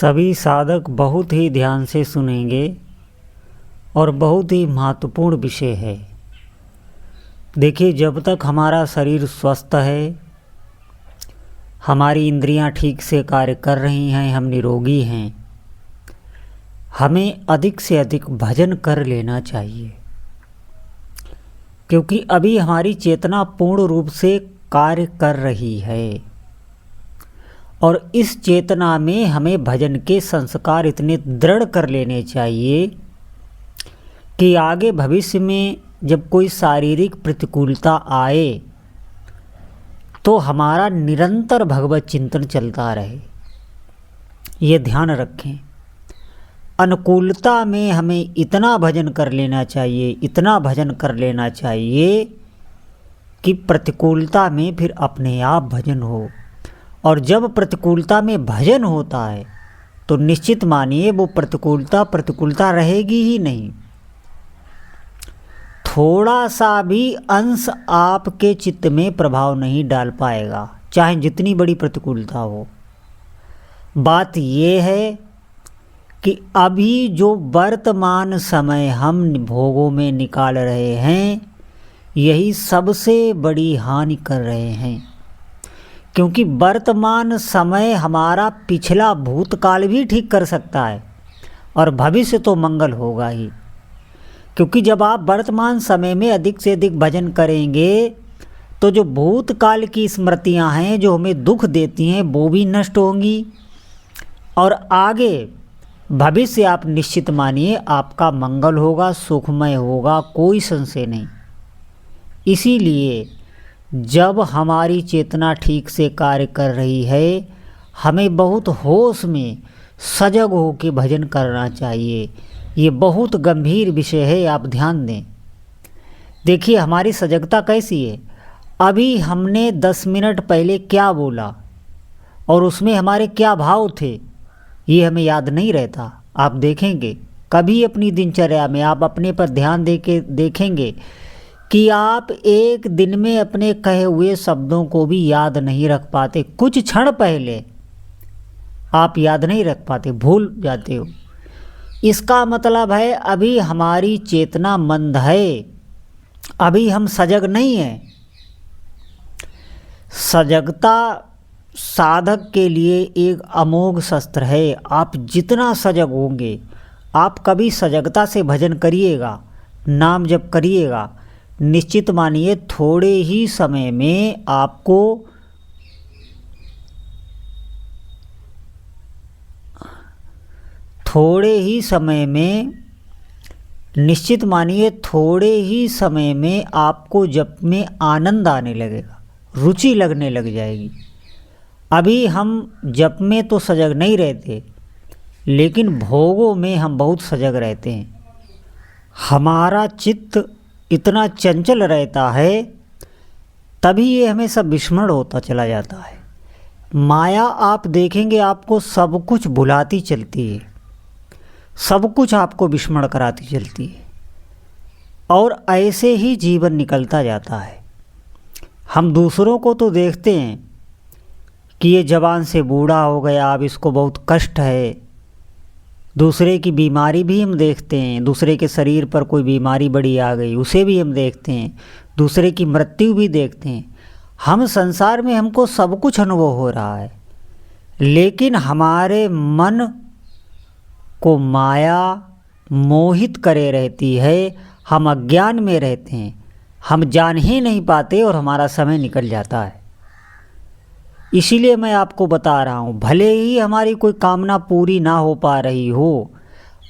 सभी साधक बहुत ही ध्यान से सुनेंगे और बहुत ही महत्वपूर्ण विषय है। देखिए, जब तक हमारा शरीर स्वस्थ है, हमारी इंद्रियां ठीक से कार्य कर रही हैं, हम निरोगी हैं, हमें अधिक से अधिक भजन कर लेना चाहिए, क्योंकि अभी हमारी चेतना पूर्ण रूप से कार्य कर रही है और इस चेतना में हमें भजन के संस्कार इतने दृढ़ कर लेने चाहिए कि आगे भविष्य में जब कोई शारीरिक प्रतिकूलता आए तो हमारा निरंतर भगवत चिंतन चलता रहे। ये ध्यान रखें, अनुकूलता में हमें इतना भजन कर लेना चाहिए, इतना भजन कर लेना चाहिए कि प्रतिकूलता में फिर अपने आप भजन हो। और जब प्रतिकूलता में भजन होता है तो निश्चित मानिए वो प्रतिकूलता रहेगी ही नहीं। थोड़ा सा भी अंश आपके चित्त में प्रभाव नहीं डाल पाएगा, चाहे जितनी बड़ी प्रतिकूलता हो। बात ये है कि अभी जो वर्तमान समय हम भोगों में निकाल रहे हैं, यही सबसे बड़ी हानि कर रहे हैं, क्योंकि वर्तमान समय हमारा पिछला भूतकाल भी ठीक कर सकता है और भविष्य तो मंगल होगा ही। क्योंकि जब आप वर्तमान समय में अधिक से अधिक भजन करेंगे तो जो भूतकाल की स्मृतियां हैं जो हमें दुख देती हैं वो भी नष्ट होंगी और आगे भविष्य आप निश्चित मानिए आपका मंगल होगा, सुखमय होगा, कोई संशय नहीं। इसीलिए जब हमारी चेतना ठीक से कार्य कर रही है, हमें बहुत होश में सजग होकर भजन करना चाहिए। ये बहुत गंभीर विषय है, आप ध्यान दें। देखिए, हमारी सजगता कैसी है। अभी हमने 10 मिनट पहले क्या बोला और उसमें हमारे क्या भाव थे, ये हमें याद नहीं रहता। आप देखेंगे कभी अपनी दिनचर्या में आप अपने पर ध्यान दे के देखेंगे कि आप एक दिन में अपने कहे हुए शब्दों को भी याद नहीं रख पाते। कुछ क्षण पहले आप याद नहीं रख पाते, भूल जाते हो। इसका मतलब है अभी हमारी चेतना मंद है, अभी हम सजग नहीं हैं। सजगता साधक के लिए एक अमोघ शस्त्र है। आप जितना सजग होंगे, आप कभी सजगता से भजन करिएगा, नाम जप करिएगा, निश्चित मानिए थोड़े ही समय में आपको जप में आनंद आने लगेगा, रुचि लगने लग जाएगी। अभी हम जप में तो सजग नहीं रहते, लेकिन भोगों में हम बहुत सजग रहते हैं। हमारा चित्त इतना चंचल रहता है, तभी ये हमें सब विस्मरण होता चला जाता है। माया आप देखेंगे आपको सब कुछ भुलाती चलती है, सब कुछ आपको विस्मरण कराती चलती है और ऐसे ही जीवन निकलता जाता है। हम दूसरों को तो देखते हैं कि ये जवान से बूढ़ा हो गया, अब इसको बहुत कष्ट है। दूसरे की बीमारी भी हम देखते हैं, दूसरे के शरीर पर कोई बीमारी बड़ी आ गई उसे भी हम देखते हैं, दूसरे की मृत्यु भी देखते हैं। हम संसार में हमको सब कुछ अनुभव हो रहा है, लेकिन हमारे मन को माया मोहित करे रहती है। हम अज्ञान में रहते हैं, हम जान ही नहीं पाते और हमारा समय निकल जाता है। इसीलिए मैं आपको बता रहा हूँ, भले ही हमारी कोई कामना पूरी ना हो पा रही हो,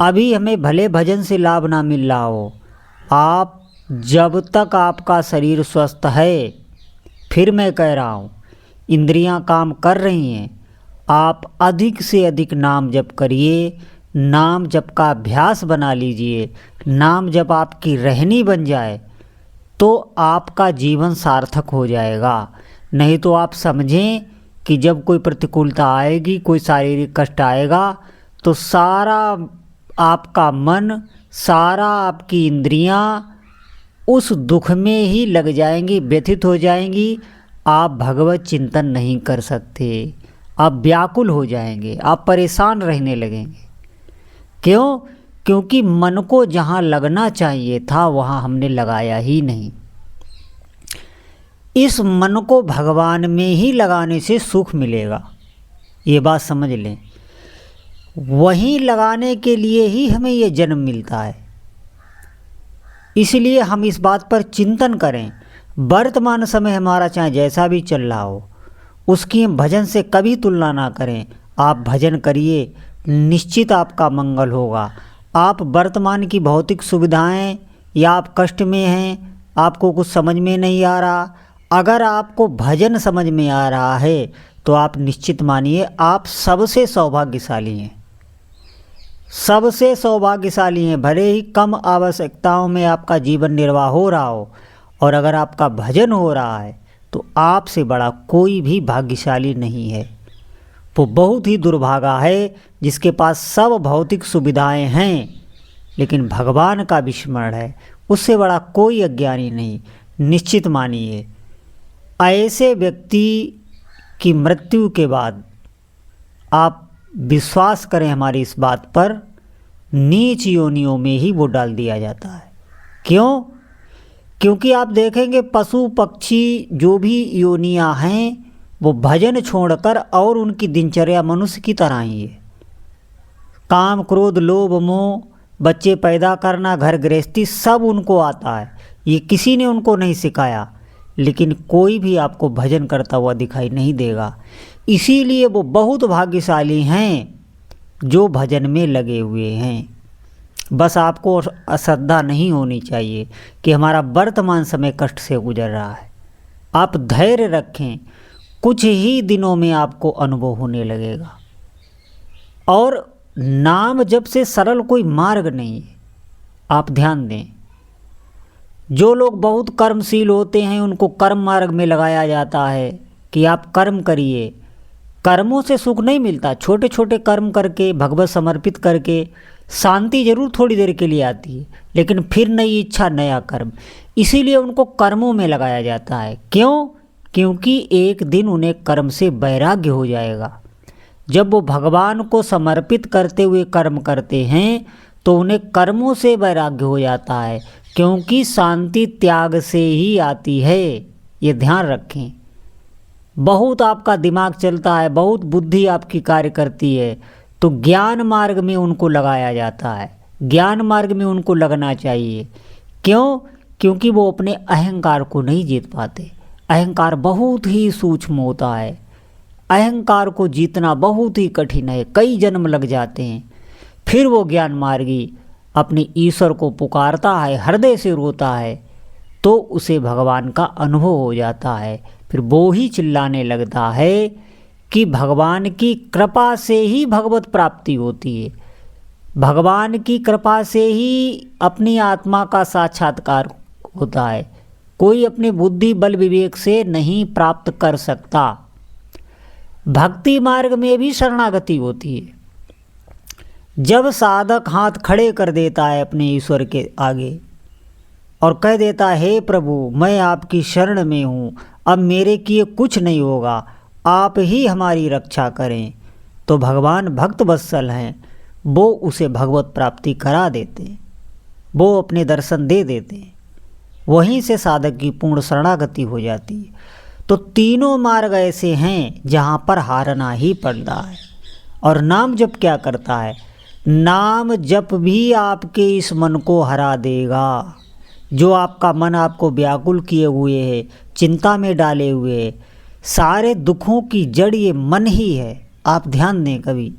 अभी हमें भले भजन से लाभ ना मिल रहा हो, आप जब तक आपका शरीर स्वस्थ है, फिर मैं कह रहा हूँ इंद्रियां काम कर रही हैं, आप अधिक से अधिक नाम जप करिए, नाम जप का अभ्यास बना लीजिए। नाम जप आपकी रहनी बन जाए तो आपका जीवन सार्थक हो जाएगा। नहीं तो आप समझें कि जब कोई प्रतिकूलता आएगी, कोई शारीरिक कष्ट आएगा, तो सारा आपका मन, सारा आपकी इंद्रियां उस दुख में ही लग जाएंगी, व्यथित हो जाएंगी। आप भगवत चिंतन नहीं कर सकते, आप व्याकुल हो जाएंगे, आप परेशान रहने लगेंगे। क्यों? क्योंकि मन को जहाँ लगना चाहिए था वहाँ हमने लगाया ही नहीं। इस मन को भगवान में ही लगाने से सुख मिलेगा, ये बात समझ लें। वहीं लगाने के लिए ही हमें ये जन्म मिलता है। इसलिए हम इस बात पर चिंतन करें। वर्तमान समय हमारा चाहे जैसा भी चल रहा हो, उसकी हम भजन से कभी तुलना ना करें। आप भजन करिए, निश्चित आपका मंगल होगा। आप वर्तमान की भौतिक सुविधाएं या आप कष्ट में हैं, आपको कुछ समझ में नहीं आ रहा, अगर आपको भजन समझ में आ रहा है तो आप निश्चित मानिए आप सबसे सौभाग्यशाली हैं, सबसे सौभाग्यशाली हैं। भले ही कम आवश्यकताओं में आपका जीवन निर्वाह हो रहा हो, और अगर आपका भजन हो रहा है तो आपसे बड़ा कोई भी भाग्यशाली नहीं है। वो बहुत ही दुर्भागा है जिसके पास सब भौतिक सुविधाएं हैं लेकिन भगवान का विस्मरण है। उससे बड़ा कोई अज्ञानी नहीं। निश्चित मानिए ऐसे व्यक्ति की मृत्यु के बाद, आप विश्वास करें हमारी इस बात पर, नीच योनियों में ही वो डाल दिया जाता है। क्यों? क्योंकि आप देखेंगे पशु पक्षी जो भी योनियां हैं वो भजन छोड़कर और उनकी दिनचर्या मनुष्य की तरह ही है। काम क्रोध लोभ मोह, बच्चे पैदा करना, घर गृहस्थी सब उनको आता है, ये किसी ने उनको नहीं सिखाया। लेकिन कोई भी आपको भजन करता हुआ दिखाई नहीं देगा। इसीलिए वो बहुत भाग्यशाली हैं जो भजन में लगे हुए हैं। बस आपको अश्रद्धा नहीं होनी चाहिए कि हमारा वर्तमान समय कष्ट से गुजर रहा है। आप धैर्य रखें, कुछ ही दिनों में आपको अनुभव होने लगेगा। और नाम जप से सरल कोई मार्ग नहीं है, आप ध्यान दें। जो लोग बहुत कर्मशील होते हैं उनको कर्म मार्ग में लगाया जाता है कि आप कर्म करिए। कर्मों से सुख नहीं मिलता। छोटे छोटे कर्म करके, भगवत समर्पित करके शांति जरूर थोड़ी देर के लिए आती है, लेकिन फिर नई इच्छा, नया कर्म। इसीलिए उनको कर्मों में लगाया जाता है। क्यों? क्योंकि एक दिन उन्हें कर्म से वैराग्य हो जाएगा। जब वो भगवान को समर्पित करते हुए कर्म करते हैं तो उन्हें कर्मों से वैराग्य हो जाता है, क्योंकि शांति त्याग से ही आती है। ये ध्यान रखें। बहुत आपका दिमाग चलता है, बहुत बुद्धि आपकी कार्य करती है, तो ज्ञान मार्ग में उनको लगाया जाता है। ज्ञान मार्ग में उनको लगना चाहिए। क्यों? क्योंकि वो अपने अहंकार को नहीं जीत पाते। अहंकार बहुत ही सूक्ष्म होता है। अहंकार को जीतना बहुत ही कठिन है, कई जन्म लग जाते हैं। फिर वो ज्ञान मार्गी अपने ईश्वर को पुकारता है, हृदय से रोता है, तो उसे भगवान का अनुभव हो जाता है। फिर वो ही चिल्लाने लगता है कि भगवान की कृपा से ही भगवत प्राप्ति होती है, भगवान की कृपा से ही अपनी आत्मा का साक्षात्कार होता है। कोई अपनी बुद्धि बल विवेक से नहीं प्राप्त कर सकता। भक्ति मार्ग में भी शरणागति होती है। जब साधक हाथ खड़े कर देता है अपने ईश्वर के आगे और कह देता है, हे प्रभु मैं आपकी शरण में हूँ, अब मेरे किए कुछ नहीं होगा, आप ही हमारी रक्षा करें, तो भगवान भक्त वत्सल हैं, वो उसे भगवत प्राप्ति करा देते हैं, वो अपने दर्शन दे देते हैं। वहीं से साधक की पूर्ण शरणागति हो जाती है। तो तीनों मार्ग ऐसे हैं जहाँ पर हारना ही पड़ता है। और नाम जप क्या करता है? नाम जप भी आपके इस मन को हरा देगा। जो आपका मन आपको व्याकुल किए हुए है, चिंता में डाले हुए है, सारे दुखों की जड़ ये मन ही है। आप ध्यान दें, कभी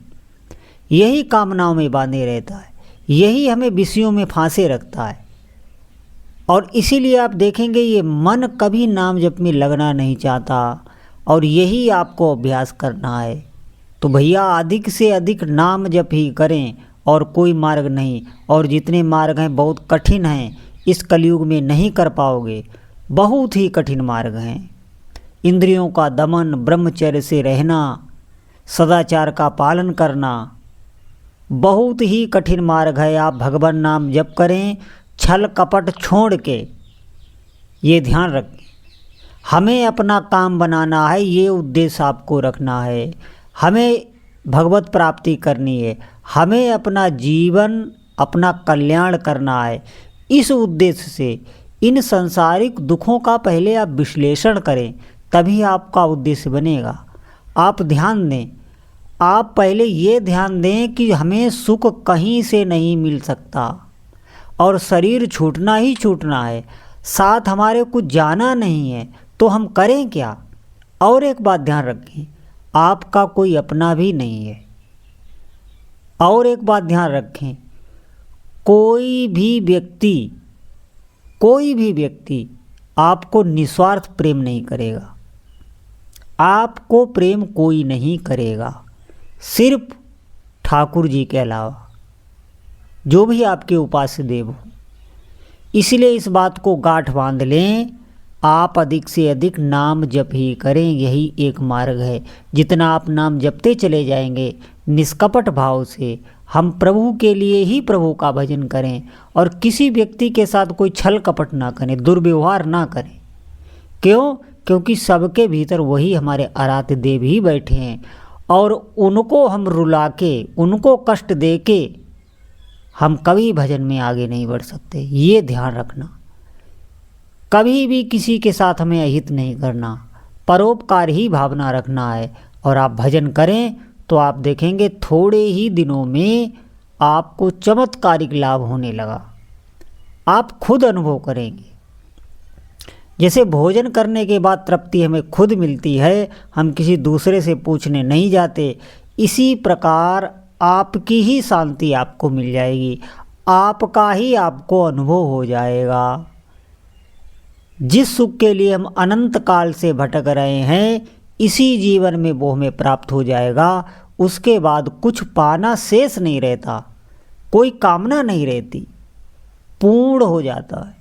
यही कामनाओं में बांधे रहता है, यही हमें विषयों में फांसे रखता है। और इसीलिए आप देखेंगे ये मन कभी नाम जप में लगना नहीं चाहता, और यही आपको अभ्यास करना है। तो भैया अधिक से अधिक नाम जप ही करें, और कोई मार्ग नहीं। और जितने मार्ग हैं बहुत कठिन हैं, इस कलयुग में नहीं कर पाओगे, बहुत ही कठिन मार्ग हैं। इंद्रियों का दमन, ब्रह्मचर्य से रहना, सदाचार का पालन करना, बहुत ही कठिन मार्ग है। आप भगवान नाम जप करें, छल कपट छोड़ के। ये ध्यान रखें, हमें अपना काम बनाना है, ये उद्देश्य आपको रखना है। हमें भगवत प्राप्ति करनी है, हमें अपना जीवन अपना कल्याण करना है। इस उद्देश्य से इन सांसारिक दुखों का पहले आप विश्लेषण करें, तभी आपका उद्देश्य बनेगा। आप ध्यान दें, आप पहले ये ध्यान दें कि हमें सुख कहीं से नहीं मिल सकता और शरीर छूटना ही छूटना है, साथ हमारे कुछ जाना नहीं है, तो हम करें क्या। और एक बात ध्यान रखें, आपका कोई अपना भी नहीं है। और एक बात ध्यान रखें, कोई भी व्यक्ति आपको निस्वार्थ प्रेम नहीं करेगा। आपको प्रेम कोई नहीं करेगा, सिर्फ ठाकुर जी के अलावा, जो भी आपके उपास्य देव हो। इसलिए इस बात को गांठ बांध लें, आप अधिक से अधिक नाम जप ही करें, यही एक मार्ग है। जितना आप नाम जपते चले जाएंगे निष्कपट भाव से, हम प्रभु के लिए ही प्रभु का भजन करें और किसी व्यक्ति के साथ कोई छल कपट ना करें, दुर्व्यवहार ना करें। क्यों? क्योंकि सबके भीतर वही हमारे आराध्य देव ही बैठे हैं और उनको हम रुला के, उनको कष्ट दे के हम कभी भजन में आगे नहीं बढ़ सकते। ये ध्यान रखना, कभी भी किसी के साथ हमें अहित नहीं करना, परोपकार ही भावना रखना है। और आप भजन करें तो आप देखेंगे थोड़े ही दिनों में आपको चमत्कारिक लाभ होने लगा, आप खुद अनुभव करेंगे। जैसे भोजन करने के बाद तृप्ति हमें खुद मिलती है, हम किसी दूसरे से पूछने नहीं जाते, इसी प्रकार आपकी ही शांति आपको मिल जाएगी, आपका ही आपको अनुभव हो जाएगा। जिस सुख के लिए हम अनंत काल से भटक रहे हैं, इसी जीवन में वो हमें प्राप्त हो जाएगा। उसके बाद कुछ पाना शेष नहीं रहता, कोई कामना नहीं रहती, पूर्ण हो जाता है।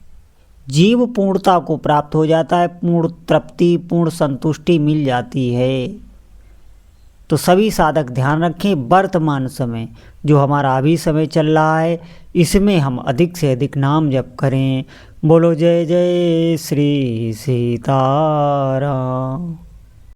जीव पूर्णता को प्राप्त हो जाता है, पूर्ण तृप्ति, पूर्ण संतुष्टि मिल जाती है। तो सभी साधक ध्यान रखें, वर्तमान समय जो हमारा अभी समय चल रहा है, इसमें हम अधिक से अधिक नाम जप करें। बोलो जय जय श्री सीताराम।